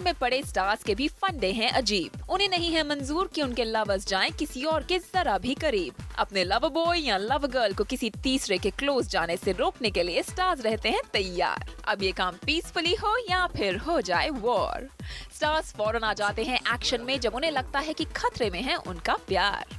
प्यार में पड़े स्टार्स के भी फंडे हैं अजीब। उन्हें नहीं है मंजूर कि उनके लवर्स जाएं किसी और के जरा भी करीब। अपने लव बॉय या लव गर्ल को किसी तीसरे के क्लोज जाने से रोकने के लिए स्टार्स रहते हैं तैयार। अब ये काम पीसफुली हो या फिर हो जाए वॉर। स्टार्स फौरन आ जाते हैं एक्शन में जब उन्हें लगता है कि खतरे में है उनका प्यार।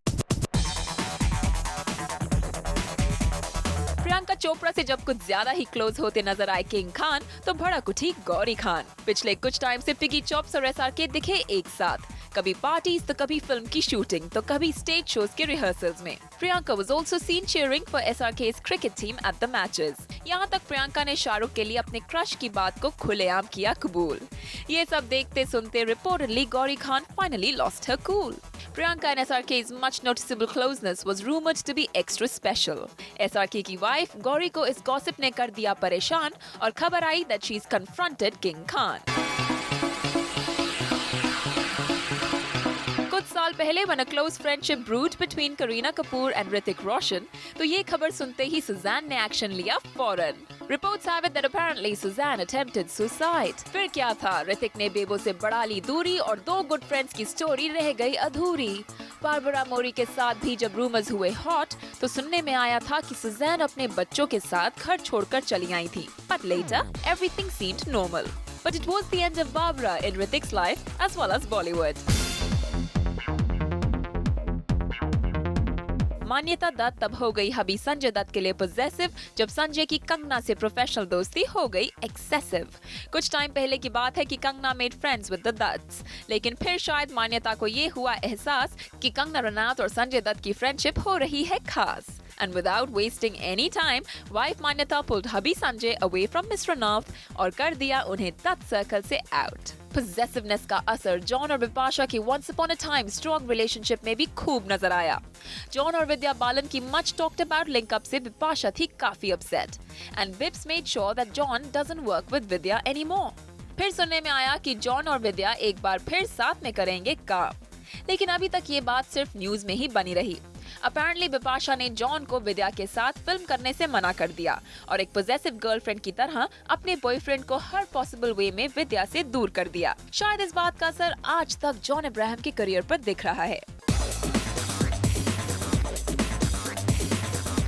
प्रियंका चोपड़ा से जब कुछ ज्यादा ही क्लोज होते नजर आए किंग खान तो भड़क उठी गौरी खान। पिछले कुछ टाइम से पिगी चॉप्स और एसआरके दिखे एक साथ, कभी पार्टीज तो कभी फिल्म की शूटिंग तो कभी स्टेज शोज के रिहर्सल्स में। Priyanka was also seen cheering for SRK's cricket team at the matches। यहाँ तक प्रियंका ने शाहरुख के लिए अपने क्रश की बात को खुलेआम किया कबूल। ये सब देखते सुनते reportedly Gauri Khan finally lost her cool। Priyanka and SRK's much noticeable closeness was rumored to be extra special। SRK की वाइफ गौरी को इस गॉसिप ने कर दिया परेशान और खबर आई that she's confronted King Khan। कुछ साल पहले when a close friendship brewed between Kareena Kapoor and Hrithik Roshan, तो ये खबर सुनते ही सुजैन ने एक्शन लिया फौरन। Reports have it that apparently Suzanne attempted suicide। फिर क्या था, ऋतिक ने बेबो से बढ़ा ली दूरी और दो गुड फ्रेंड्स की स्टोरी रह गई अधूरी। बारबरा मोरी के साथ भी जब रूमर्स हुए हॉट तो सुनने में आया था कि सुजैन अपने बच्चों के साथ घर छोड़कर चली आई थी। But later everything seemed normal। But it was the end of Barbara in Hrithik's life as well as Bollywood। मान्यता दत्त तब हो गई हबी संजय दत्त के लिए पोजेसिव जब संजय की कंगना से प्रोफेशनल दोस्ती हो गई एक्सेसिव। कुछ टाइम पहले की बात है कि Kangana made friends with the Dutts, लेकिन फिर शायद मान्यता को ये हुआ एहसास कि कंगना रनौत और संजय दत्त की फ्रेंडशिप हो रही है खास। And without wasting any time, wife मान्यता pulled hubby Sanjay away from Miss Ranaut और कर दिया उन्हें दत्त सर्कल से आउट। Possessiveness का असर जॉन और बिपाशा की once upon a time strong relationship में भी खूब नजर आया। जॉन और विद्या बालन की much talked about link up से बिपाशा थी काफी upset, and Bips made sure that John doesn't work with Vidya anymore। फिर सुनने में आया कि जॉन और विद्या एक बार फिर साथ में करेंगे काम, लेकिन अभी तक ये बात सिर्फ न्यूज में ही बनी रही। अपेरेंटली बिपाशा ने जॉन को विद्या के साथ फिल्म करने से मना कर दिया और एक पोजेसिव गर्लफ्रेंड की तरह अपने बॉयफ्रेंड को हर पॉसिबल वे में विद्या से दूर कर दिया। शायद इस बात का असर आज तक जॉन अब्राहम के करियर पर दिख रहा है।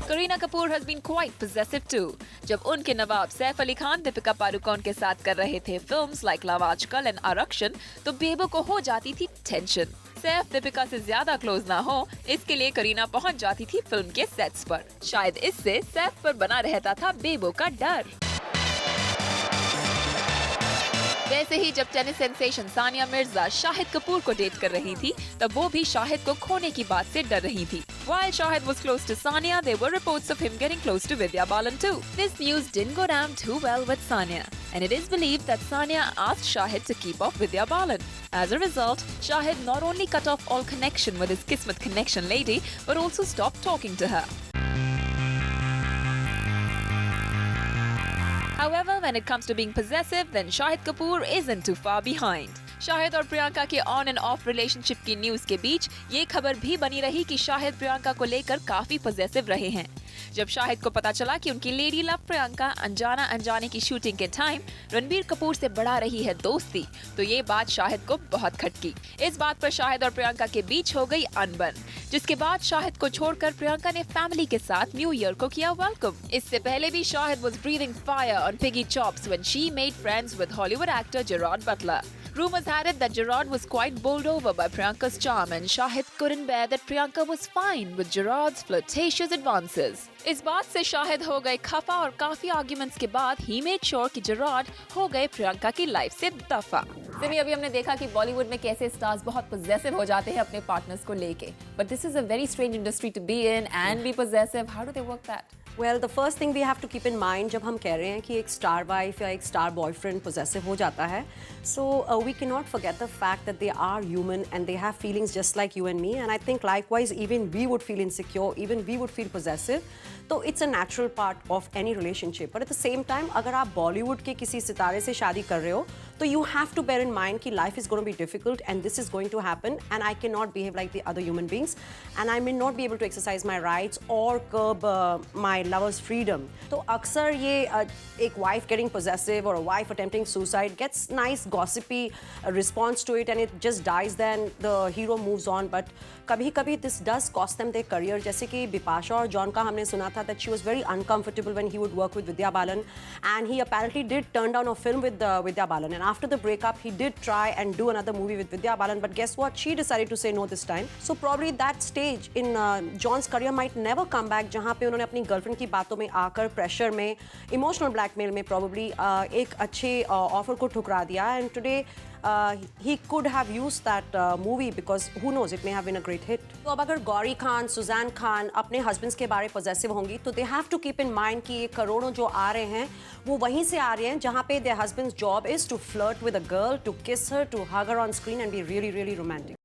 Kareena Kapoor has been quite possessive too। जब उनके नवाब सैफ अली खान दीपिका पादुकोण के साथ कर रहे थे फिल्म्स लाइक लव आजकल एंड आरक्षण तो बेबो को हो जाती थी टेंशन। सैफ दीपिका से ज्यादा क्लोज ना हो इसके लिए करीना पहुंच जाती थी फिल्म के सेट्स पर। शायद इससे सैफ पर बना रहता था बेबो का डर। वैसे ही जब टेनिस सेंसेशन सानिया मिर्जा शाहिद कपूर को डेट कर रही थी तब वो भी शाहिद को खोने की बात से डर रही थी। While Shahid was close to Sania, there were reports of him getting close to Vidya Balan too। This news didn't go down too well with Sania, and it is believed that Sania asked Shahid to keep off Vidya Balan। As a result, Shahid not only cut off all connection with his Kismet connection lady, but also stopped talking to her। However, when it comes to being possessive, then Shahid Kapoor isn't too far behind। Shahid और प्रियंका के on end of relationship की news के बीच ये खबर भी बनी रही कि शाहिद प्रियंका को लेकर काफी पॉजिटिव रहे हैं। जब शाहिद को पता चला कि उनकी लेडी लव प्रियंका अनजाना अनजाने की शूटिंग के टाइम रणबीर कपूर से बढ़ा रही है दोस्ती तो ये बात शाहिद को बहुत खटकी। इस बात पर शाहिद और प्रियंका के बीच हो गई अनबन, जिसके बाद शाहिद को छोड़कर प्रियंका ने फैमिली के साथ न्यू ईयर को किया वेलकम। इससे पहले भी Shahid was breathing fire on Piggy Chops when she made friends with Hollywood actor Gerard Butler। Rumors had it that Gerard was quite bowled over by Priyanka's charm and Shahid couldn't bear that Priyanka was fine with Gerard's flirtatious advances। इस बात से शाहिद हो गए खफा और काफी arguments के बाद ही मेड श्योर कि जेरार्ड हो गए प्रियंका की लाइफ से दफा। सिमी, अभी हमने देखा कि बॉलीवुड में कैसे स्टार्स बहुत पोजेसिव हो जाते हैं अपने पार्टनर्स को लेके, but this is a very strange industry to be in and be possessive. How do they work that? Well, the first thing we have to keep in mind जब हम कह रहे हैं कि एक स्टार वाइफ या एक स्टार बॉयफ्रेंड possessive हो जाता है, so we cannot forget the fact that they are human and they have feelings just like you and me, and I think likewise even we would feel insecure, even we would feel possessive। तो it's a natural part of any relationship, but at the same time अगर आप बॉलीवुड के किसी सितारे से शादी कर रहे हो तो you have to bear in mind कि life is going to be difficult and this is going to happen and I cannot behave like the other human beings and I may not be able to exercise my rights or curb my lover's freedom. तो अक्सर ये एक wife getting possessive or a wife attempting suicide gets nice gossipy response to it and it just dies, then the hero moves on. But कभी-कभी this does cost them their career. जैसे कि बिपाशा और John का हमने सुना था that she was very uncomfortable when he would work with Vidya Balan, and he apparently did turn down a film with Vidya Balan, and after the breakup he did try and do another movie with Vidya Balan, but guess what, she decided to say no this time. So probably that stage in John's career might never come back, जहाँ पे उन्होंने अपनी girlfriend की बातों में आकर pressure में, emotional blackmail में probably एक अच्छे ऑफर को ठुकरा दिया, and today he could have used that movie because who knows, it may have been a great hit. तो अब अगर गौरी खान, सुजैन खान अपने हस्बैंड्स के बारे पॉजेसिव होंगी तो they have to keep in mind कि ये करोड़ों जो आ रहे हैं वो वहीं से आ रहे हैं जहाँ पे their husband's job is to flirt with a girl, to kiss her, to hug her on screen and be really, really romantic.